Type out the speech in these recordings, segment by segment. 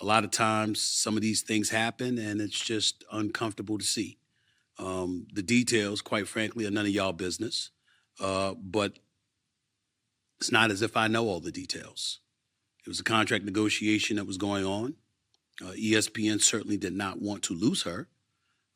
A lot of times, some of these things happen, and it's just uncomfortable to see. The details, quite frankly, are none of y'all business. But it's not as if I know all the details. It was a contract negotiation that was going on. ESPN certainly did not want to lose her.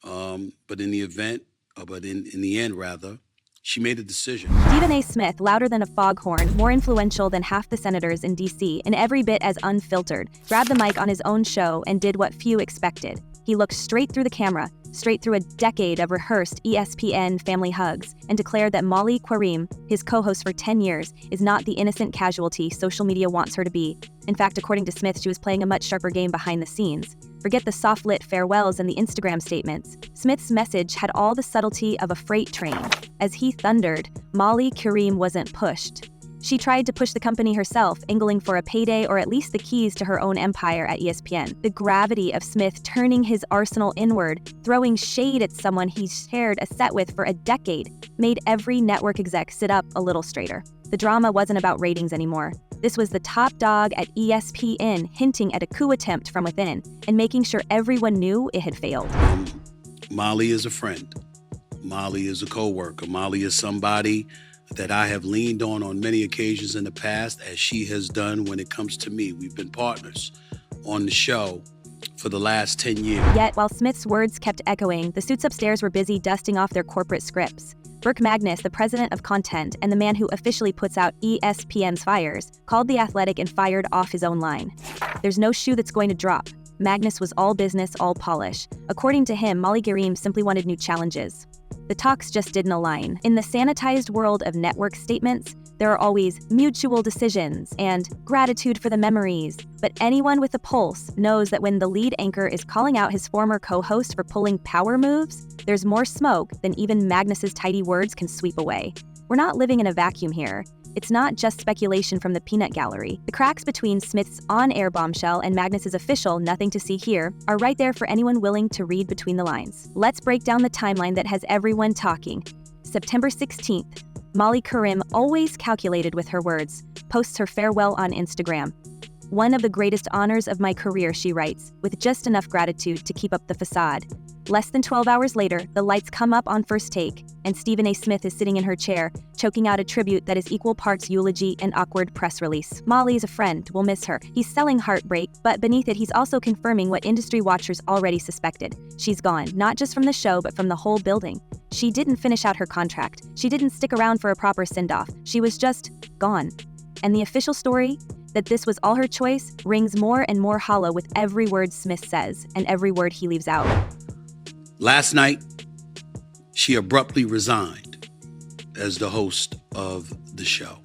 But in the event, in the end, rather, she made a decision. Stephen A. Smith, louder than a foghorn, more influential than half the senators in D.C., and every bit as unfiltered, grabbed the mic on his own show and did what few expected. He looked straight through the camera, straight through a decade of rehearsed ESPN family hugs, and declared that Molly Qerim, his co-host for 10 years, is not the innocent casualty social media wants her to be. In fact, according to Smith, she was playing a much sharper game behind the scenes. Forget the soft-lit farewells and the Instagram statements. Smith's message had all the subtlety of a freight train. As he thundered, Molly Qerim wasn't pushed. She tried to push the company herself, angling for a payday or at least the keys to her own empire at ESPN. The gravity of Smith turning his arsenal inward, throwing shade at someone he's shared a set with for a decade, made every network exec sit up a little straighter. The drama wasn't about ratings anymore. This was the top dog at ESPN hinting at a coup attempt from within and making sure everyone knew it had failed. Molly is a friend. Molly is a coworker. Molly is somebody that I have leaned on many occasions in the past, as she has done when it comes to me. We've been partners on the show for the last 10 years. Yet, while Smith's words kept echoing, the suits upstairs were busy dusting off their corporate scripts. Burke Magnus, the president of content and the man who officially puts out ESPN's fires, called The Athletic and fired off his own line. There's no shoe that's going to drop. Magnus was all business, all polish. According to him, Molly Qerim simply wanted new challenges. The talks just didn't align. In the sanitized world of network statements, there are always mutual decisions and gratitude for the memories. But anyone with a pulse knows that when the lead anchor is calling out his former co-host for pulling power moves, there's more smoke than even Magnus's tidy words can sweep away. We're not living in a vacuum here. It's not just speculation from the peanut gallery. The cracks between Smith's on-air bombshell and Magnus's official nothing to see here are right there for anyone willing to read between the lines. Let's break down the timeline that has everyone talking. September 16th, Molly Qerim, always calculated with her words, posts her farewell on Instagram. One of the greatest honors of my career, she writes, with just enough gratitude to keep up the facade. Less than 12 hours later, the lights come up on First Take, and Stephen A. Smith is sitting in her chair, choking out a tribute that is equal parts eulogy and awkward press release. Molly is a friend, we'll miss her. He's selling heartbreak, but beneath it, he's also confirming what industry watchers already suspected. She's gone, not just from the show, but from the whole building. She didn't finish out her contract. She didn't stick around for a proper send-off. She was just gone. And the official story? That this was all her choice rings more and more hollow with every word Smith says and every word he leaves out. Last night, she abruptly resigned as the host of the show.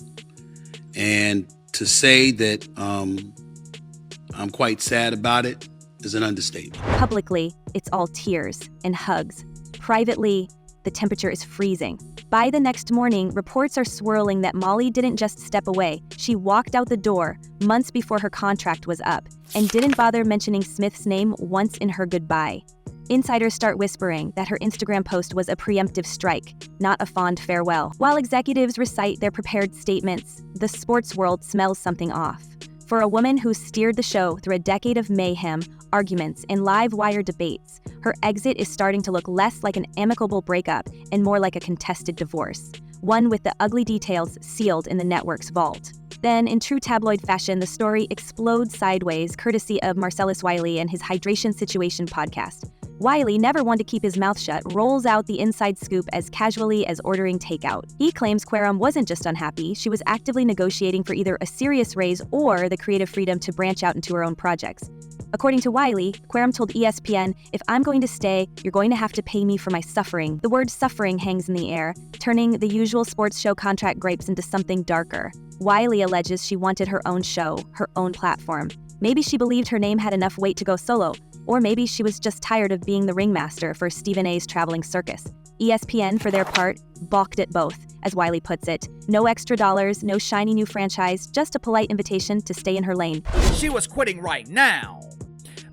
And to say that I'm quite sad about it is an understatement. Publicly, it's all tears and hugs. Privately, the temperature is freezing. By the next morning, reports are swirling that Molly didn't just step away. She walked out the door months before her contract was up and didn't bother mentioning Smith's name once in her goodbye. Insiders start whispering that her Instagram post was a preemptive strike, not a fond farewell. While executives recite their prepared statements, the sports world smells something off. For a woman who steered the show through a decade of mayhem, arguments, and live wire debates, her exit is starting to look less like an amicable breakup and more like a contested divorce, one with the ugly details sealed in the network's vault. Then, in true tabloid fashion, the story explodes sideways, courtesy of Marcellus Wiley and his Hydration Situation podcast. Wiley, never one to keep his mouth shut, rolls out the inside scoop as casually as ordering takeout. He claims Qerim wasn't just unhappy, she was actively negotiating for either a serious raise or the creative freedom to branch out into her own projects. According to Wiley, Qerim told ESPN, "If I'm going to stay, you're going to have to pay me for my suffering." The word suffering hangs in the air, turning the usual sports show contract gripes into something darker. Wiley alleges she wanted her own show, her own platform. Maybe she believed her name had enough weight to go solo, or maybe she was just tired of being the ringmaster for Stephen A.'s traveling circus. ESPN, for their part, balked at both, as Wiley puts it. No extra dollars, no shiny new franchise, just a polite invitation to stay in her lane. She was quitting right now.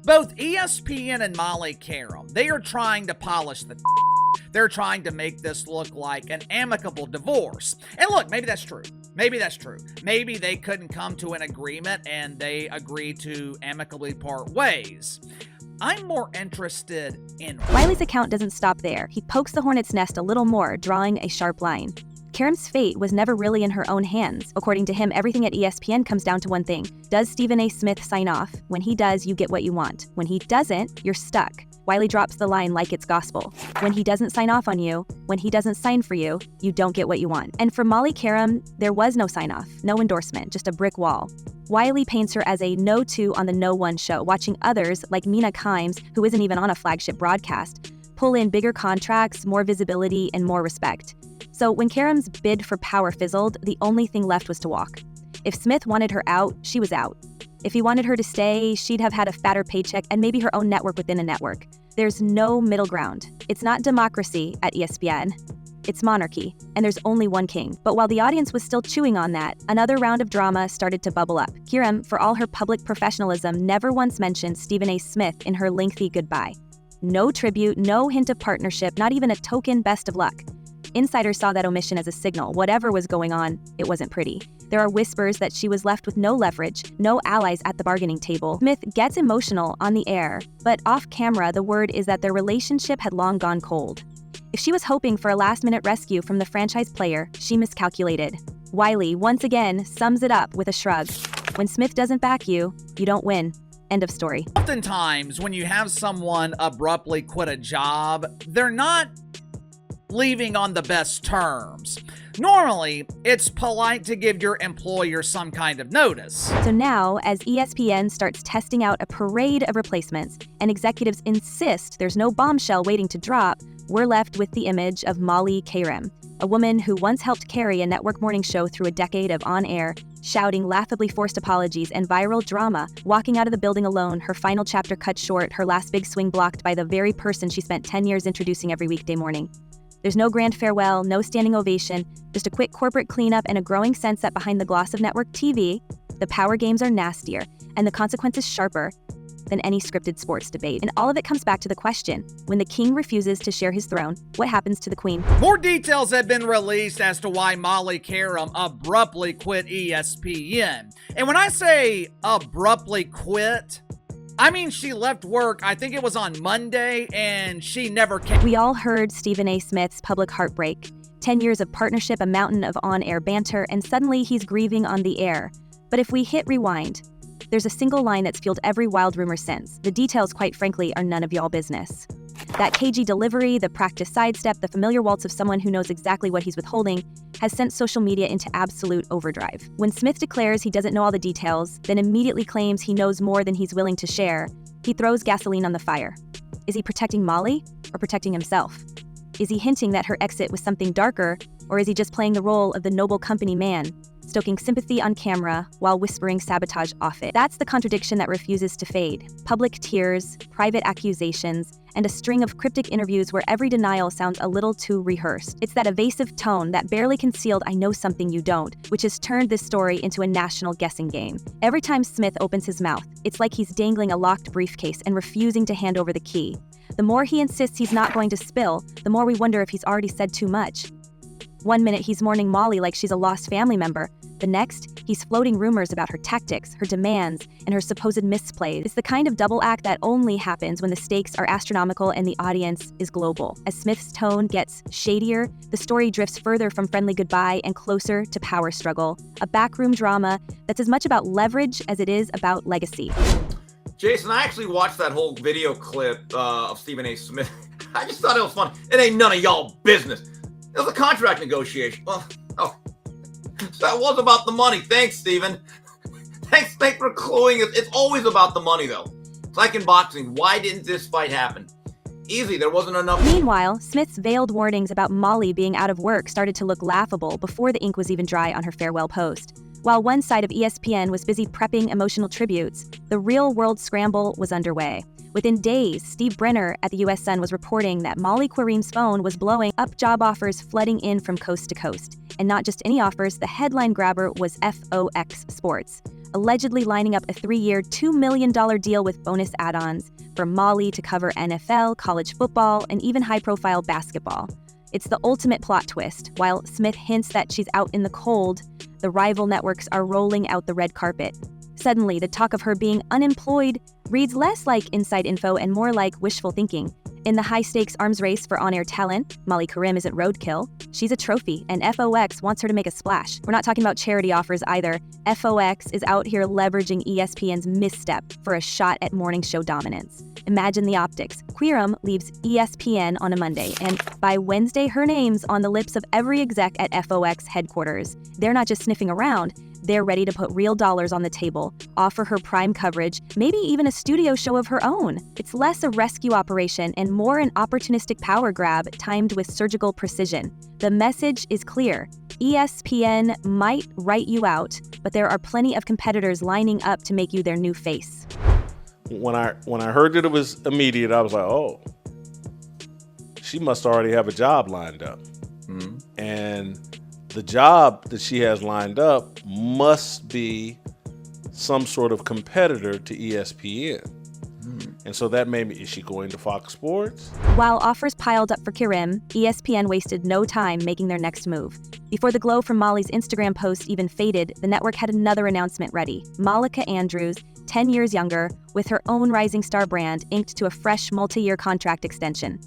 Both ESPN and Molly Qerim, they are trying to polish the They're trying to make this look like an amicable divorce. And look, maybe that's true. Maybe that's true. Maybe they couldn't come to an agreement and they agreed to amicably part ways. I'm more interested in... Wiley's account doesn't stop there. He pokes the hornet's nest a little more, drawing a sharp line. Qerim's fate was never really in her own hands. According to him, everything at ESPN comes down to one thing. Does Stephen A. Smith sign off? When he does, you get what you want. When he doesn't, you're stuck. Wiley drops the line like it's gospel. When he doesn't sign off on you, when he doesn't sign for you, you don't get what you want. And for Molly Qerim, there was no sign-off, no endorsement, just a brick wall. Wiley paints her as a no-2 on the No One show, watching others, like Mina Kimes, who isn't even on a flagship broadcast, pull in bigger contracts, more visibility, and more respect. So when Qerim's bid for power fizzled, the only thing left was to walk. If Smith wanted her out, she was out. If he wanted her to stay, she'd have had a fatter paycheck and maybe her own network within a network. There's no middle ground. It's not democracy at ESPN. It's monarchy, and there's only one king. But while the audience was still chewing on that, another round of drama started to bubble up. Qerim, for all her public professionalism, never once mentioned Stephen A. Smith in her lengthy goodbye. No tribute, no hint of partnership, not even a token best of luck. Insiders saw that omission as a signal. Whatever was going on, it wasn't pretty. There are whispers that she was left with no leverage, no allies at the bargaining table. Smith gets emotional on the air, but off camera, the word is that their relationship had long gone cold. If she was hoping for a last-minute rescue from the franchise player, she miscalculated. Wiley, once again, sums it up with a shrug. When Smith doesn't back you, you don't win. End of story. Oftentimes, when you have someone abruptly quit a job, they're not leaving on the best terms. Normally, it's polite to give your employer some kind of notice. So now, as ESPN starts testing out a parade of replacements, and executives insist there's no bombshell waiting to drop, we're left with the image of Molly Qerim, a woman who once helped carry a network morning show through a decade of on-air, shouting laughably forced apologies and viral drama, walking out of the building alone, her final chapter cut short, her last big swing blocked by the very person she spent 10 years introducing every weekday morning. There's no grand farewell, no standing ovation, just a quick corporate cleanup and a growing sense that behind the gloss of network TV, the power games are nastier and the consequences sharper than any scripted sports debate. And all of it comes back to the question, when the king refuses to share his throne, what happens to the queen? More details have been released as to why Molly Qerim abruptly quit ESPN. And when I say abruptly quit, I mean, she left work, I think it was on Monday, and she never came. We all heard Stephen A. Smith's public heartbreak. 10 years of partnership, a mountain of on-air banter, and suddenly he's grieving on the air. But if we hit rewind, there's a single line that's fueled every wild rumor since. The details, quite frankly, are none of y'all business. That cagey delivery, the practice sidestep, the familiar waltz of someone who knows exactly what he's withholding, has sent social media into absolute overdrive. When Smith declares he doesn't know all the details, then immediately claims he knows more than he's willing to share, he throws gasoline on the fire. Is he protecting Molly or protecting himself? Is he hinting that her exit was something darker, or is he just playing the role of the noble company man, stoking sympathy on camera while whispering sabotage off it? That's the contradiction that refuses to fade. Public tears, private accusations, and a string of cryptic interviews where every denial sounds a little too rehearsed. It's that evasive tone, that barely concealed "I know something you don't," which has turned this story into a national guessing game. Every time Smith opens his mouth, it's like he's dangling a locked briefcase and refusing to hand over the key. The more he insists he's not going to spill, the more we wonder if he's already said too much. One minute he's mourning Molly like she's a lost family member. The next, he's floating rumors about her tactics, her demands, and her supposed misplays. It's the kind of double act that only happens when the stakes are astronomical and the audience is global. As Smith's tone gets shadier, the story drifts further from friendly goodbye and closer to power struggle, a backroom drama that's as much about leverage as it is about legacy. Jason, I actually watched that whole video clip of Stephen A. Smith. I just thought it was fun. It ain't none of y'all business. It was a contract negotiation. Well, so that was about the money. Thanks, Stephen. Thanks for cluing us. It's always about the money, though. It's like in boxing. Why didn't this fight happen? Easy, there wasn't enough. Meanwhile, Smith's veiled warnings about Molly being out of work started to look laughable before the ink was even dry on her farewell post. While one side of ESPN was busy prepping emotional tributes, the real-world scramble was underway. Within days, Steve Brenner at the US Sun was reporting that Molly Qerim's phone was blowing up, job offers flooding in from coast to coast. And not just any offers, the headline grabber was FOX Sports, allegedly lining up a 3-year, $2 million deal with bonus add-ons for Molly to cover NFL, college football, and even high-profile basketball. It's the ultimate plot twist. While Smith hints that she's out in the cold, the rival networks are rolling out the red carpet. Suddenly, the talk of her being unemployed reads less like inside info and more like wishful thinking. In the high-stakes arms race for on-air talent, Molly Qerim isn't roadkill. She's a trophy, and FOX wants her to make a splash. We're not talking about charity offers either. FOX is out here leveraging ESPN's misstep for a shot at morning show dominance. Imagine the optics. Qerim leaves ESPN on a Monday, and by Wednesday, her name's on the lips of every exec at FOX headquarters. They're not just sniffing around. They're ready to put real dollars on the table, offer her prime coverage, maybe even a studio show of her own. It's less a rescue operation and more an opportunistic power grab timed with surgical precision. The message is clear. ESPN might write you out, but there are plenty of competitors lining up to make you their new face. When I heard that it was immediate, I was like, oh, she must already have a job lined up. Mm-hmm. And the job that she has lined up must be some sort of competitor to ESPN. And so that made me, is she going to Fox Sports? While offers piled up for Qerim, ESPN wasted no time making their next move. Before the glow from Molly's Instagram post even faded, the network had another announcement ready. Malika Andrews, 10 years younger, with her own rising star brand inked to a fresh multi-year contract extension.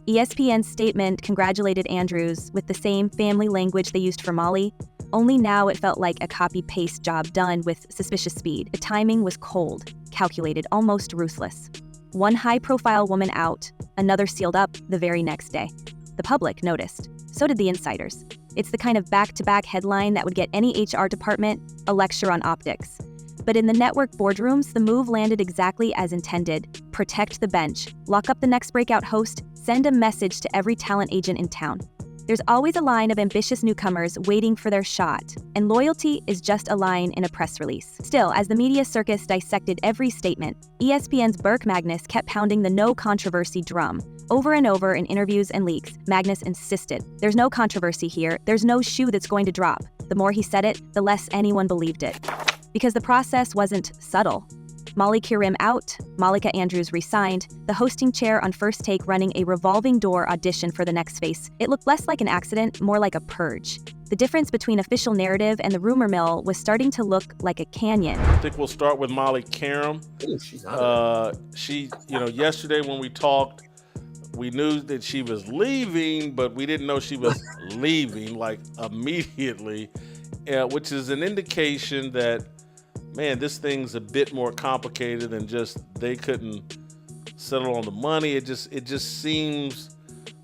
ESPN's statement congratulated Andrews with the same family language they used for Molly, only now it felt like a copy-paste job done with suspicious speed. The timing was cold, calculated, almost ruthless. One high-profile woman out, another sealed up the very next day. The public noticed. So did the insiders. It's the kind of back-to-back headline that would get any HR department a lecture on optics. But in the network boardrooms, the move landed exactly as intended. Protect the bench, lock up the next breakout host, send a message to every talent agent in town. There's always a line of ambitious newcomers waiting for their shot, and loyalty is just a line in a press release. Still, as the media circus dissected every statement, ESPN's Burke Magnus kept pounding the no controversy drum. Over and over in interviews and leaks, Magnus insisted, there's no controversy here, there's no shoe that's going to drop. The more he said it, the less anyone believed it. Because the process wasn't subtle. Molly Qerim out, Malika Andrews resigned, the hosting chair on First Take running a revolving door audition for the next face. It looked less like an accident, more like a purge. The difference between official narrative and the rumor mill was starting to look like a canyon. I think we'll start with Molly Qerim. She, yesterday when we talked, we knew that she was leaving, but we didn't know she was leaving like immediately, which is an indication that, man, this thing's a bit more complicated than just they couldn't settle on the money. It just seems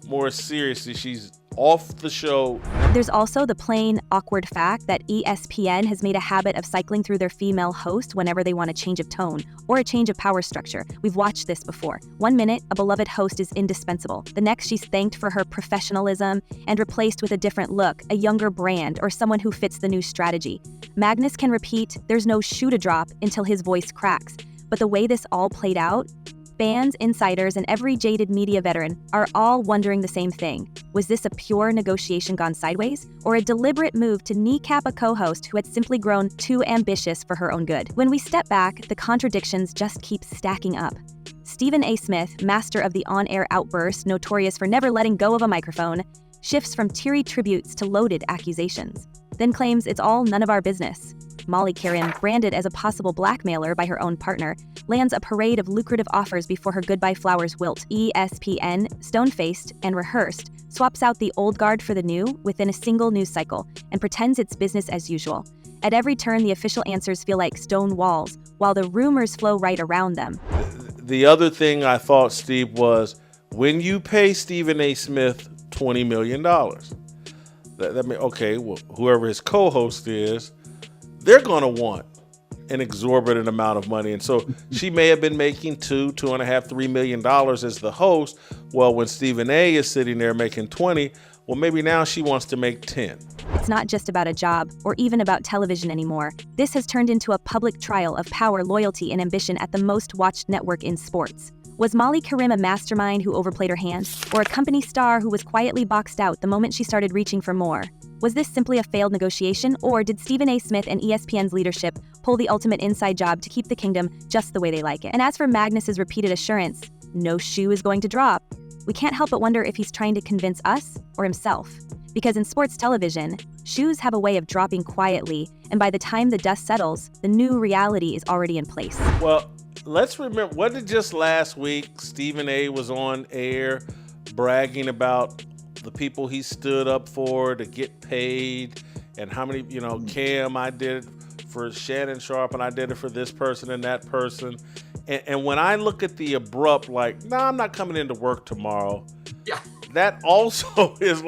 more seriously. She's off the show. There's also the plain, awkward fact that ESPN has made a habit of cycling through their female host whenever they want a change of tone or a change of power structure. We've watched this before. 1 minute, a beloved host is indispensable. The next, she's thanked for her professionalism and replaced with a different look, a younger brand, or someone who fits the new strategy. Magnus can repeat, there's no shoe to drop until his voice cracks. But the way this all played out, fans, insiders, and every jaded media veteran are all wondering the same thing. Was this a pure negotiation gone sideways, or a deliberate move to kneecap a co-host who had simply grown too ambitious for her own good? When we step back, the contradictions just keep stacking up. Stephen A. Smith, master of the on-air outburst, notorious for never letting go of a microphone, shifts from teary tributes to loaded accusations, then claims it's all none of our business. Molly Qerim, branded as a possible blackmailer by her own partner, lands a parade of lucrative offers before her goodbye flowers wilt. ESPN, stone-faced and rehearsed, swaps out the old guard for the new within a single news cycle and pretends it's business as usual. At every turn, the official answers feel like stone walls, while the rumors flow right around them. The other thing I thought, Steve, was when you pay Stephen A. Smith $20 million, that means, okay, well, whoever his co-host is, they're going to want an exorbitant amount of money. And so she may have been making $2.5, $3 million as the host. Well, when Stephen A. is sitting there making 20, well, maybe now she wants to make 10. It's not just about a job or even about television anymore. This has turned into a public trial of power, loyalty, and ambition at the most watched network in sports. Was Molly Qerim a mastermind who overplayed her hand, or a company star who was quietly boxed out the moment she started reaching for more? Was this simply a failed negotiation, or did Stephen A. Smith and ESPN's leadership pull the ultimate inside job to keep the kingdom just the way they like it? And as for Magnus's repeated assurance, no shoe is going to drop, we can't help but wonder if he's trying to convince us or himself. Because in sports television, shoes have a way of dropping quietly, and by the time the dust settles, the new reality is already in place. Well, let's remember, wasn't it just last week Stephen A. was on air bragging about the people he stood up for to get paid, and how many, Cam, I did it for Shannon Sharp, and I did it for this person and that person. And when I look at the abrupt, I'm not coming into work tomorrow. Yeah. That also is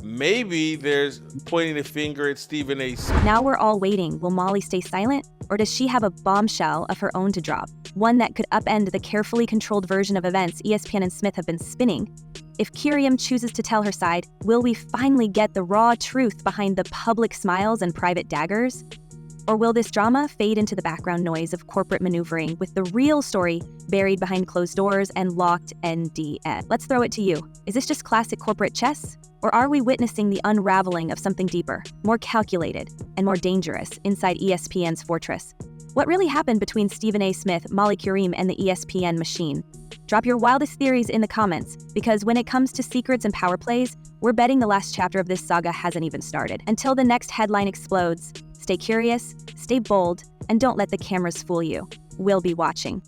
maybe there's pointing a finger at Stephen A. Now we're all waiting. Will Molly stay silent? Or does she have a bombshell of her own to drop? One that could upend the carefully controlled version of events ESPN and Smith have been spinning. If Qerim chooses to tell her side, will we finally get the raw truth behind the public smiles and private daggers? Or will this drama fade into the background noise of corporate maneuvering with the real story buried behind closed doors and locked NDA? Let's throw it to you. Is this just classic corporate chess? Or are we witnessing the unraveling of something deeper, more calculated, and more dangerous inside ESPN's fortress? What really happened between Stephen A. Smith, Molly Qerim, and the ESPN machine? Drop your wildest theories in the comments, because when it comes to secrets and power plays, we're betting the last chapter of this saga hasn't even started. Until the next headline explodes, stay curious, stay bold, and don't let the cameras fool you. We'll be watching.